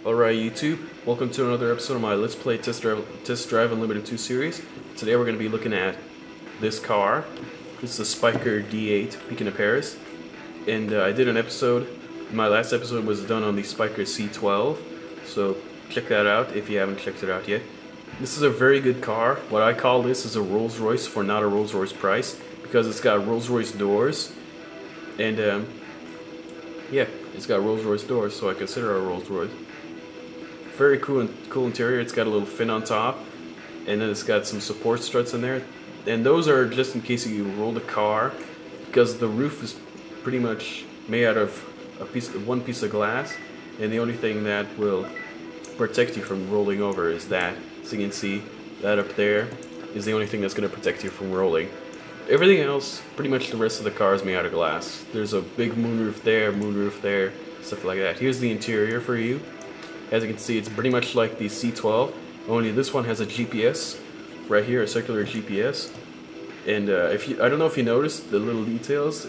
Alright YouTube, welcome to another episode of my Let's Play Test Drive Unlimited 2 series. Today we're going to be looking at this car. This is a Spyker D8 Beacon of Paris. And I did an episode, my last episode was done on the Spyker C12. So check that out if you haven't checked it out yet. This is a very good car. What I call this is a Rolls Royce for not a Rolls Royce price. Because it's got Rolls Royce doors. And yeah, it's got Rolls Royce doors, so I consider it a Rolls Royce. Very cool interior. It's got a little fin on top, and then it's got some support struts in there, and those are just in case you roll the car, because the roof is pretty much made out of one piece of glass, and the only thing that will protect you from rolling over is that. So you can see that up there is the only thing that's going to protect you from rolling. Everything else, pretty much the rest of the car is made out of glass. There's a big moonroof there, stuff like that. Here's the interior for you. As you can see, it's pretty much like the C12, only this one has a GPS right here, a circular GPS. And I don't know if you noticed the little details.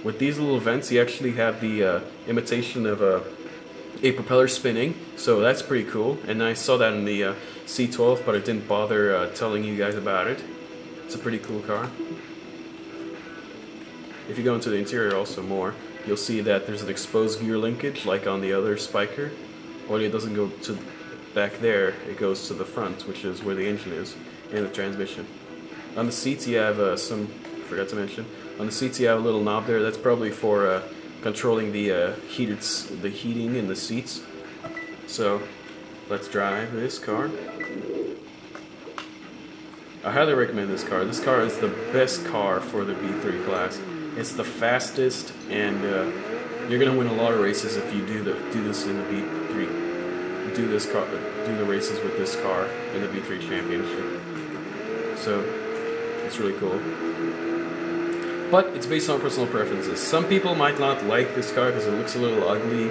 With these little vents, you actually have the imitation of a propeller spinning, so that's pretty cool. And I saw that in the C12, but I didn't bother telling you guys about it. It's a pretty cool car. If you go into the interior also more, you'll see that there's an exposed gear linkage like on the other Spyker. Only it doesn't go to back there, it goes to the front, which is where the engine is, and the transmission. On the seats you have forgot to mention, on the seats you have a little knob there. That's probably for controlling the heating in the seats. So, let's drive this car. I highly recommend this car. This car is the best car for the B3 class. It's the fastest, and you're gonna win a lot of races if you do this in the B3. Do the races with this car in the B3 Championship. So it's really cool. But it's based on personal preferences. Some people might not like this car because it looks a little ugly.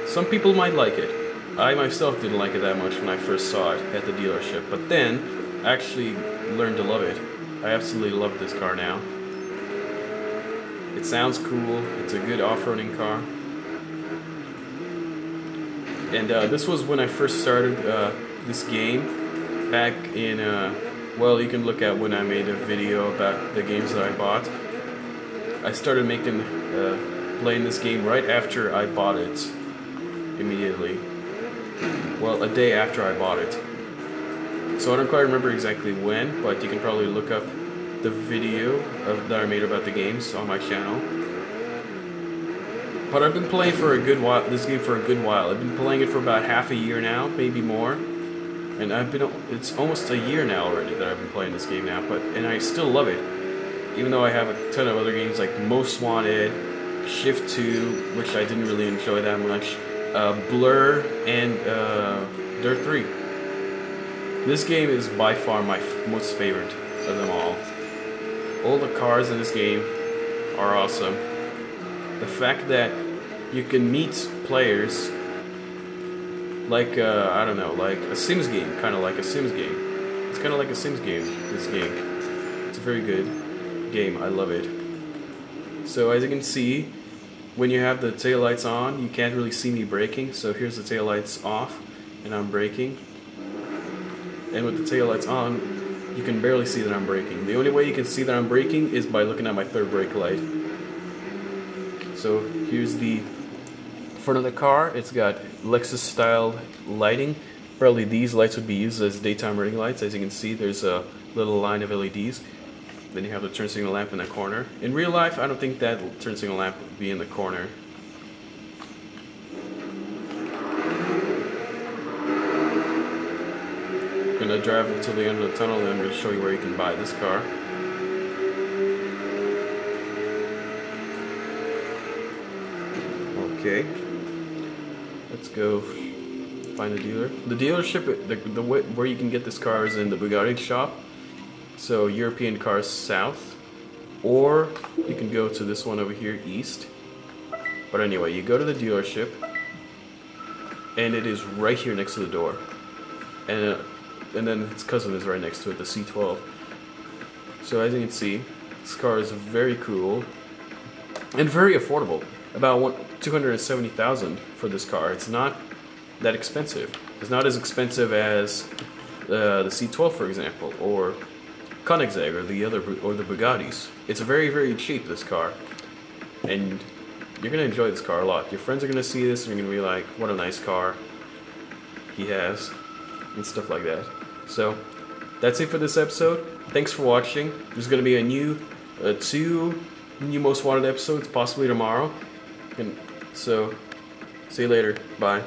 Some people might like it. I myself didn't like it that much when I first saw it at the dealership, but then I actually learned to love it. I absolutely love this car now. It sounds cool. It's a good off-roading car. And this was when I first started this game back in, well, you can look at when I made a video about the games that I bought. I started playing this game right after I bought it, immediately. Well, a day after I bought it. So I don't quite remember exactly when, but you can probably look up the video that I made about the games on my channel. But I've been playing this game for a good while. I've been playing it for about half a year now, maybe more. And it's almost a year now already that I've been playing this game now, and I still love it. Even though I have a ton of other games like Most Wanted, Shift 2, which I didn't really enjoy that much, Blur, and Dirt 3. This game is by far my most favorite of them all. All the cars in this game are awesome. The fact that you can meet players like, I don't know, like a Sims game, kind of like a Sims game. It's kind of like a Sims game, this game. It's a very good game, I love it. So as you can see, when you have the taillights on, you can't really see me braking, so here's the taillights off, and I'm braking. And with the taillights on, you can barely see that I'm braking. The only way you can see that I'm braking is by looking at my third brake light. So here's the front of the car. It's got Lexus style lighting. Probably these lights would be used as daytime running lights. As you can see, there's a little line of LEDs. Then you have the turn signal lamp in the corner. In real life, I don't think that turn signal lamp would be in the corner. I'm gonna drive until the end of the tunnel, and I'm gonna show you where you can buy this car. Okay, let's go find the dealer. The dealership, where you can get this car is in the Bugatti shop. So European Cars South, or you can go to this one over here, East. But anyway, you go to the dealership, and it is right here next to the door. And then its cousin is right next to it, the C12. So as you can see, this car is very cool and very affordable. About $270,000 for this car. It's not that expensive. It's not as expensive as the C12, for example, or Koenigsegg, or the Bugattis. It's very cheap, this car, and you're gonna enjoy this car a lot. Your friends are gonna see this and you're gonna be like, "What a nice car he has," and stuff like that. So that's it for this episode. Thanks for watching. There's gonna be two new Most Wanted episodes, possibly tomorrow. And so, see you later. Bye.